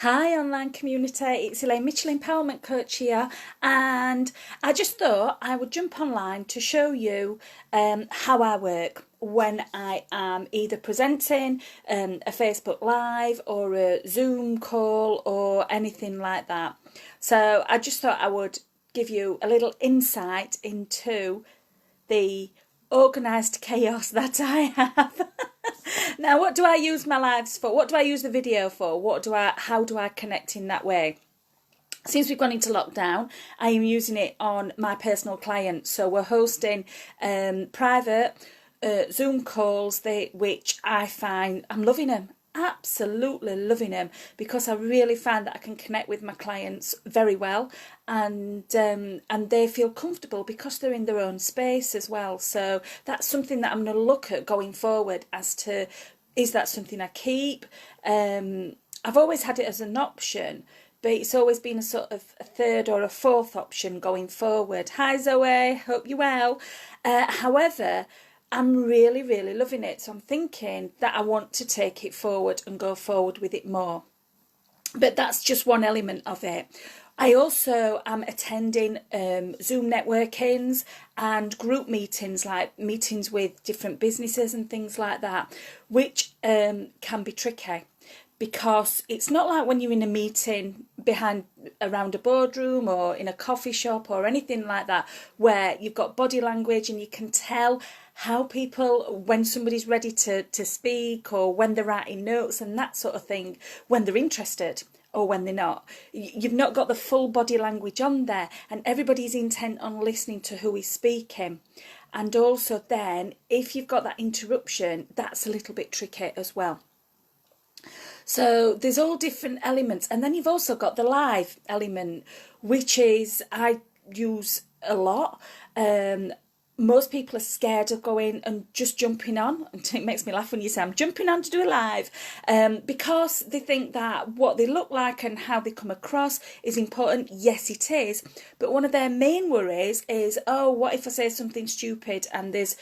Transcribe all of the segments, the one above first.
Hi online community, it's Elaine Mitchell, Empowerment Coach here, and I just thought I would jump online to show you how I work when I am either presenting a Facebook Live or a Zoom call or anything like that. So I just thought I would give you a little insight into the organised chaos that I have. Now, what do I use my lives for? What do I use the video for? How do I connect in that way? Since we've gone into lockdown, I am using it on my personal clients. So we're hosting private Zoom calls, which I find I'm loving them. Absolutely loving them, because I really find that I can connect with my clients very well, and they feel comfortable because they're in their own space as well. So that's something that I'm going to look at going forward as to, is that something I keep? I've always had it as an option, but it's always been a sort of a third or a fourth option going forward. Hi Zoe, hope you're well. However, I'm really, really loving it. So I'm thinking that I want to take it forward and go forward with it more. But that's just one element of it. I also am attending Zoom networkings and group meetings, like meetings with different businesses and things like that, which can be tricky. Because it's not like when you're in a meeting around a boardroom or in a coffee shop or anything like that, where you've got body language and you can tell how people, when somebody's ready to speak, or when they're writing notes and that sort of thing, when they're interested or when they're not. You've not got the full body language on there, and everybody's intent on listening to who is speaking. And also then, if you've got that interruption, that's a little bit tricky as well. So there's all different elements. And then you've also got the live element, which is I use a lot. Most people are scared of going and just jumping on. And it makes me laugh when you say I'm jumping on to do a live, because they think that what they look like and how they come across is important. Yes, it is. But one of their main worries is, oh, what if I say something stupid and there's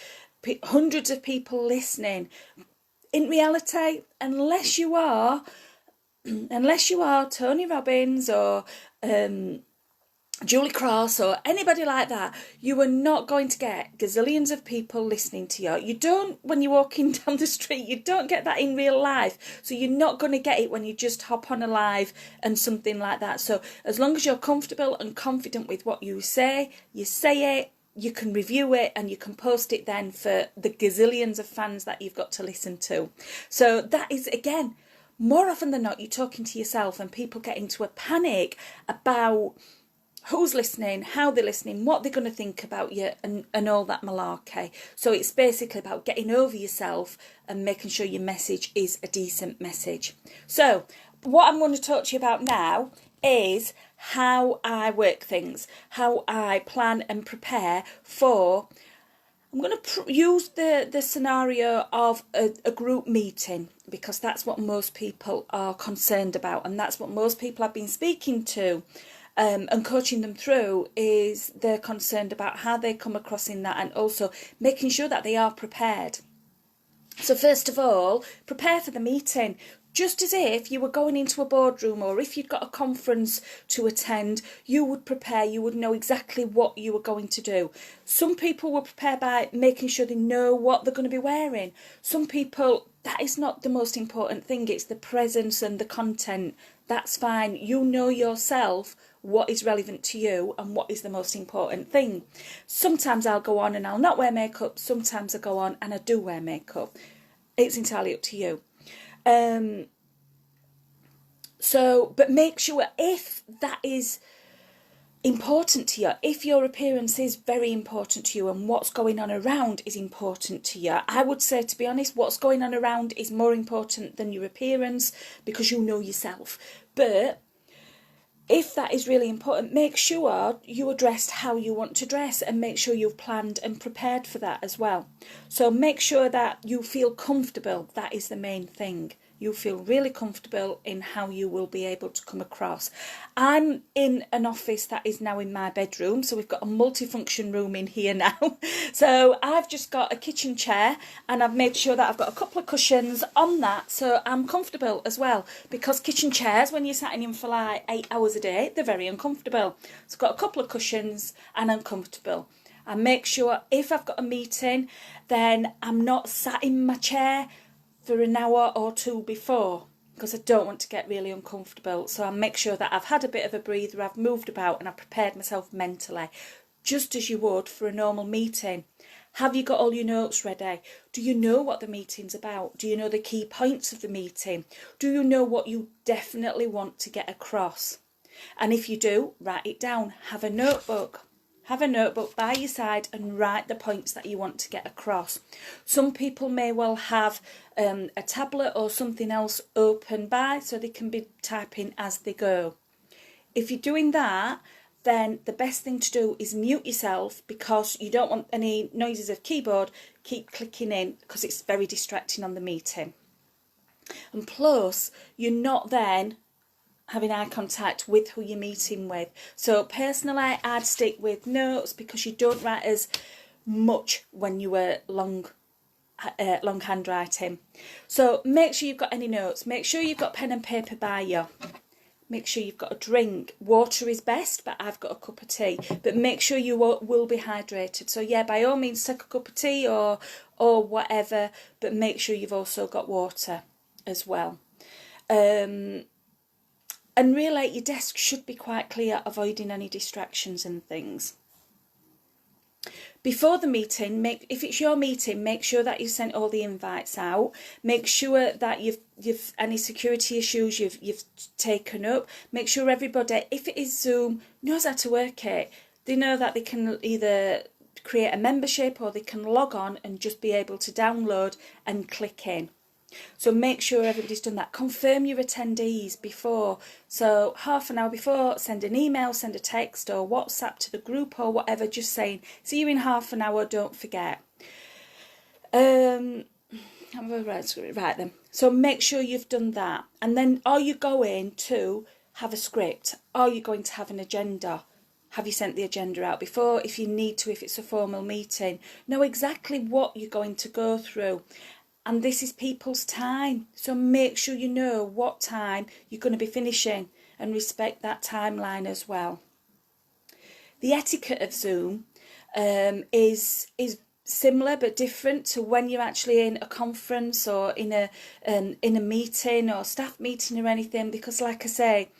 hundreds of people listening? In reality, unless you are Tony Robbins or Julie Cross or anybody like that, you are not going to get gazillions of people listening to you. You don't, when you're walking down the street, you don't get that in real life. So you're not going to get it when you just hop on a live and something like that. So as long as you're comfortable and confident with what you say it. You can review it and you can post it then for the gazillions of fans that you've got to listen to. So that is, again, more often than not, you're talking to yourself, and people get into a panic about who's listening, how they're listening, what they're going to think about you, and all that malarkey. So it's basically about getting over yourself and making sure your message is a decent message. So what I'm going to talk to you about now is how I work things, how I plan and prepare for. I'm going to use the scenario of a group meeting, because that's what most people are concerned about, and that's what most people I've been speaking to and coaching them through, is they're concerned about how they come across in that, and also making sure that they are prepared. So first of all, prepare for the meeting. Just as if you were going into a boardroom, or if you'd got a conference to attend, you would prepare, you would know exactly what you were going to do. Some people will prepare by making sure they know what they're going to be wearing. Some people, that is not the most important thing, it's the presence and the content. That's fine. You know yourself what is relevant to you and what is the most important thing. Sometimes I'll go on and I'll not wear makeup, sometimes I go on and I do wear makeup. It's entirely up to you. But make sure, if that is important to you, if your appearance is very important to you and what's going on around is important to you, I would say, to be honest, what's going on around is more important than your appearance, because you know yourself. But if that is really important, make sure you are dressed how you want to dress, and make sure you've planned and prepared for that as well. So make sure that you feel comfortable. That is the main thing. you feel really comfortable in how you will be able to come across. I'm in an office that is now in my bedroom, so we've got a multifunction room in here now. So I've just got a kitchen chair, and I've made sure that I've got a couple of cushions on that, so I'm comfortable as well, because kitchen chairs, when you're sat in them for like 8 hours a day, they're very uncomfortable. So I've got a couple of cushions and I'm comfortable. I make sure if I've got a meeting, then I'm not sat in my chair for an hour or two before, because I don't want to get really uncomfortable. So I make sure that I've had a bit of a breather, I've moved about, and I've prepared myself mentally, just as you would for a normal meeting. Have you got all your notes ready? Do you know what the meeting's about? Do you know the key points of the meeting? Do you know what you definitely want to get across? And if you do, write it down. Have a notebook. Have a notebook by your side and write the points that you want to get across. Some people may well have a tablet or something else open by, so they can be typing as they go. If you're doing that, then the best thing to do is mute yourself, because you don't want any noises of keyboard keep clicking in, because it's very distracting on the meeting. And plus, you're not then having eye contact with who you're meeting with. So personally, I'd stick with notes, because you don't write as much when you were long handwriting. So make sure you've got any notes. Make sure you've got pen and paper by you. Make sure you've got a drink. Water is best, but I've got a cup of tea. But make sure you will be hydrated. So yeah, by all means, take a cup of tea or whatever, but make sure you've also got water as well. And really, your desk should be quite clear, avoiding any distractions and things. Before the meeting, if it's your meeting, make sure that you've sent all the invites out. Make sure that you've any security issues you've taken up. Make sure everybody, if it is Zoom, knows how to work it. They know that they can either create a membership or they can log on and just be able to download and click in. So make sure everybody's done that. Confirm your attendees before. So half an hour before, send an email, send a text or WhatsApp to the group or whatever, just saying, see you in half an hour, don't forget. Right then. So make sure you've done that. And then are you going to have a script? Are you going to have an agenda? Have you sent the agenda out before? If you need to, if it's a formal meeting, know exactly what you're going to go through. And this is people's time. So make sure you know what time you're going to be finishing and respect that timeline as well. The etiquette of Zoom is similar but different to when you're actually in a conference or in a meeting or staff meeting or anything, because like I say,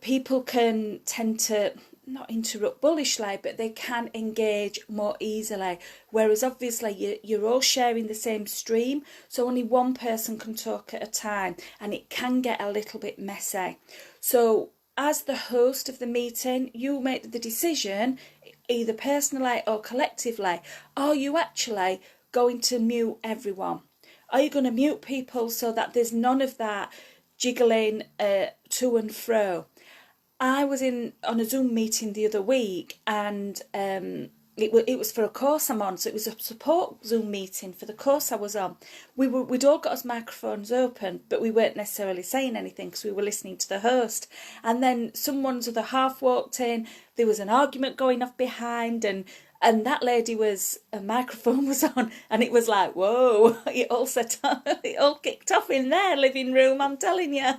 people can tend to not interrupt bullishly, but they can engage more easily, whereas obviously you're all sharing the same stream, so only one person can talk at a time, and it can get a little bit messy. So as the host of the meeting, you make the decision, either personally or collectively. Are you actually going to mute everyone? Are you going to mute people so that there's none of that jiggling to and fro? I was on a Zoom meeting the other week, and it was for a course I'm on, so it was a support Zoom meeting for the course I was on. We'd all got our microphones open, but we weren't necessarily saying anything because we were listening to the host. And then someone's other half walked in. There was an argument going off behind, and that lady her microphone was on, and it was like, whoa! It all kicked off in their living room. I'm telling you.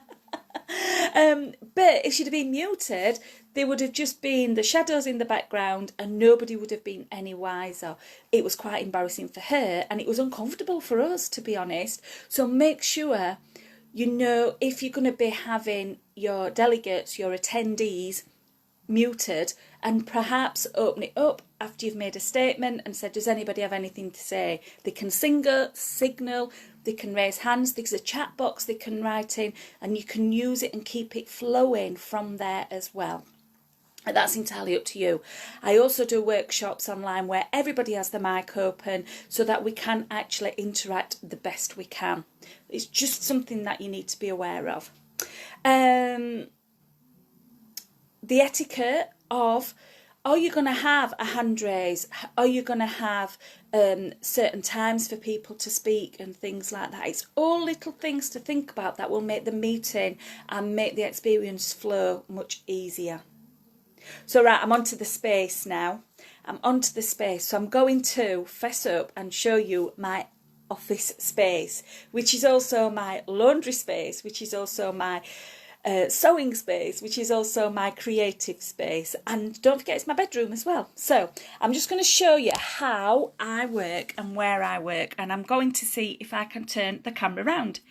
But if she'd have been muted, there would have just been the shadows in the background and nobody would have been any wiser. It was quite embarrassing for her, and it was uncomfortable for us, to be honest. So make sure you know if you're going to be having your delegates, your attendees muted, and perhaps open it up after you've made a statement and said, does anybody have anything to say? They can signal, they can raise hands, there's a chat box they can write in, and you can use it and keep it flowing from there as well. And that's entirely up to you. I also do workshops online where everybody has the mic open so that we can actually interact the best we can. It's just something that you need to be aware of. The etiquette of Are you going to have a hand raise? Are you going to have certain times for people to speak and things like that? It's all little things to think about that will make the meeting and make the experience flow much easier. So right, I'm onto the space now. I'm onto the space. So I'm going to fess up and show you my office space, which is also my laundry space, which is also my sewing space, which is also my creative space, and don't forget it's my bedroom as well. So I'm just going to show you how I work and where I work, and I'm going to see if I can turn the camera around.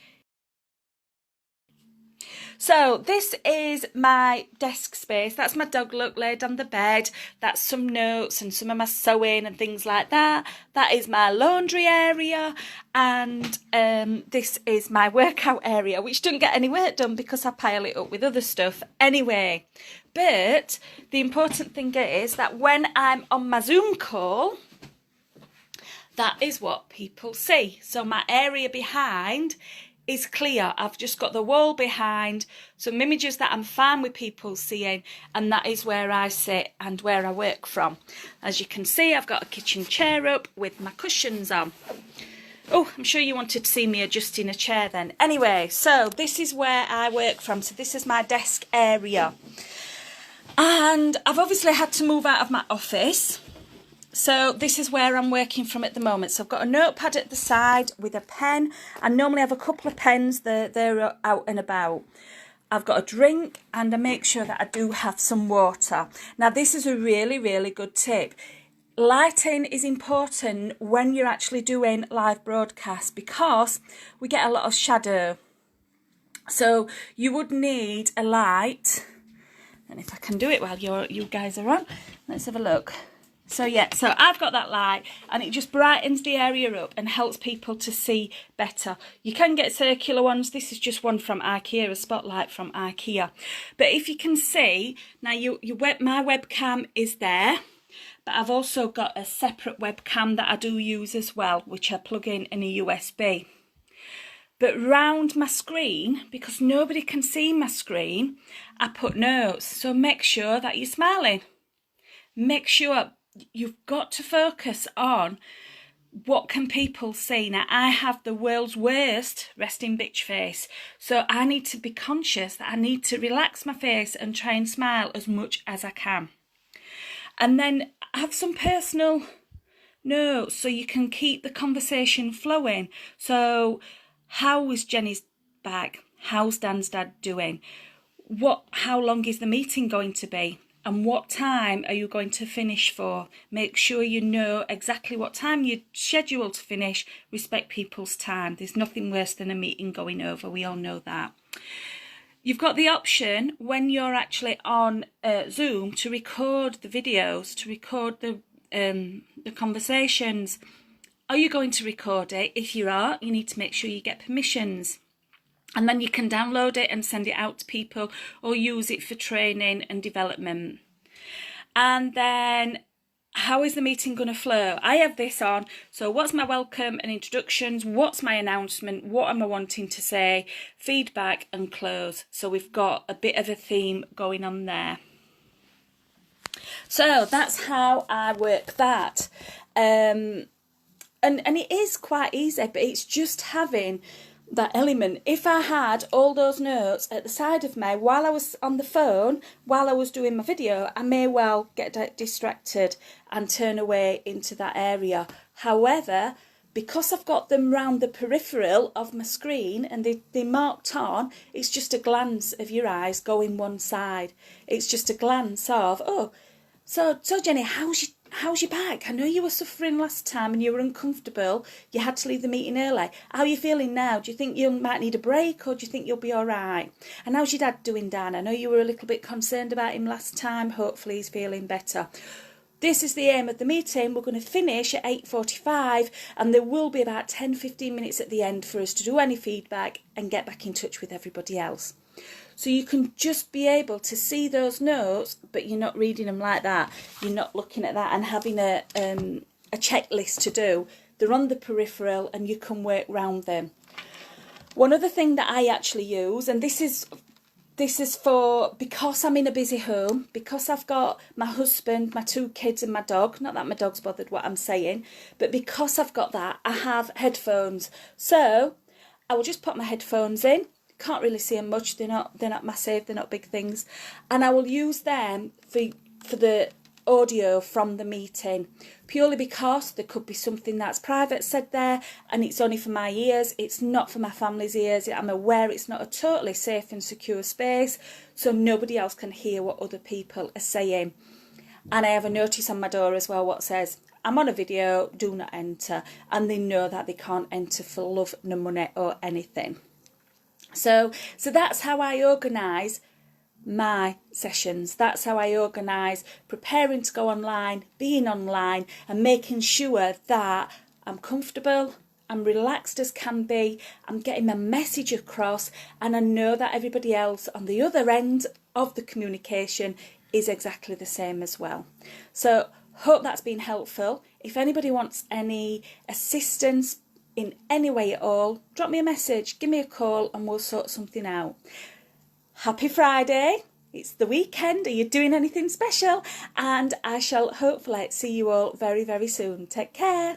So this is my desk space. That's my dog look laid on the bed. That's some notes and some of my sewing and things like that. That is my laundry area, and this is my workout area, which doesn't get any work done because I pile it up with other stuff anyway. But the important thing is that when I'm on my Zoom call, that is what people see. So my area behind is clear. I've just got the wall behind, some images that I'm fine with people seeing, and that is where I sit and where I work from. As you can see, I've got a kitchen chair up with my cushions on. Oh, I'm sure you wanted to see me adjusting a chair then. Anyway, so this is where I work from. So this is my desk area. And I've obviously had to move out of my office. So this is where I'm working from at the moment. So I've got a notepad at the side with a pen. I normally have a couple of pens, they're out and about. I've got a drink, and I make sure that I do have some water. Now this is a really, really good tip. Lighting is important when you're actually doing live broadcasts because we get a lot of shadow. So you would need a light, and if I can do it while you guys are on, let's have a look. So yeah, so I've got that light, and it just brightens the area up and helps people to see better. You can get circular ones. This is just one from IKEA, a spotlight from IKEA. But if you can see, now my webcam is there, but I've also got a separate webcam that I do use as well, which I plug in a USB. But round my screen, because nobody can see my screen, I put notes. So make sure that you're smiling. Make sure you've got to focus on what can people see. Now, I have the world's worst resting bitch face, so I need to be conscious that I need to relax my face and try and smile as much as I can. And then have some personal notes so you can keep the conversation flowing. So how was Jenny's bag? How's Dan's dad doing? How long is the meeting going to be? And what time are you going to finish for? Make sure you know exactly what time you're scheduled to finish. Respect people's time. There's nothing worse than a meeting going over. We all know that. You've got the option when you're actually on Zoom to record the videos, to record the conversations. Are you going to record it? If you are, you need to make sure you get permissions. And then you can download it and send it out to people or use it for training and development. And then how is the meeting going to flow? I have this on. So what's my welcome and introductions? What's my announcement? What am I wanting to say? Feedback and close. So we've got a bit of a theme going on there. So that's how I work that. And it is quite easy, but it's just having that element. If I had all those notes at the side of me while I was on the phone, while I was doing my video, I may well get distracted and turn away into that area. However, because I've got them round the peripheral of my screen and they're marked on, it's just a glance of your eyes going one side. It's just a glance of, oh, so Jenny, how's your back? I know you were suffering last time and you were uncomfortable. You had to leave the meeting early. How are you feeling now? Do you think you might need a break, or do you think you'll be all right? And how's your dad doing, Dan? I know you were a little bit concerned about him last time. Hopefully he's feeling better. This is the aim of the meeting. We're going to finish at 8:45, and there will be about 10-15 minutes at the end for us to do any feedback and get back in touch with everybody else. So you can just be able to see those notes, but you're not reading them like that. You're not looking at that and having a checklist to do. They're on the peripheral and you can work round them. One other thing that I actually use, and this is This is for, because I'm in a busy home, because I've got my husband, my 2 kids and my dog, not that my dog's bothered what I'm saying, but because I've got that, I have headphones. So I will just put my headphones in. Can't really see them much, they're not massive, they're not big things. And I will use them for the audio from the meeting, purely because there could be something that's private said there and it's only for my ears, it's not for my family's ears. I'm aware it's not a totally safe and secure space, so nobody else can hear what other people are saying. And I have a notice on my door as well what says, I'm on a video, do not enter, and they know that they can't enter for love, no money or anything. So that's how I organise my sessions. That's how I organise preparing to go online, being online, and making sure that I'm comfortable, I'm relaxed as can be, I'm getting my message across, and I know that everybody else on the other end of the communication is exactly the same as well. So hope that's been helpful. If anybody wants any assistance in any way at all, drop me a message, give me a call, and we'll sort something out. Happy Friday, it's the weekend, are you doing anything special? And I shall hopefully see you all very, very soon. Take care.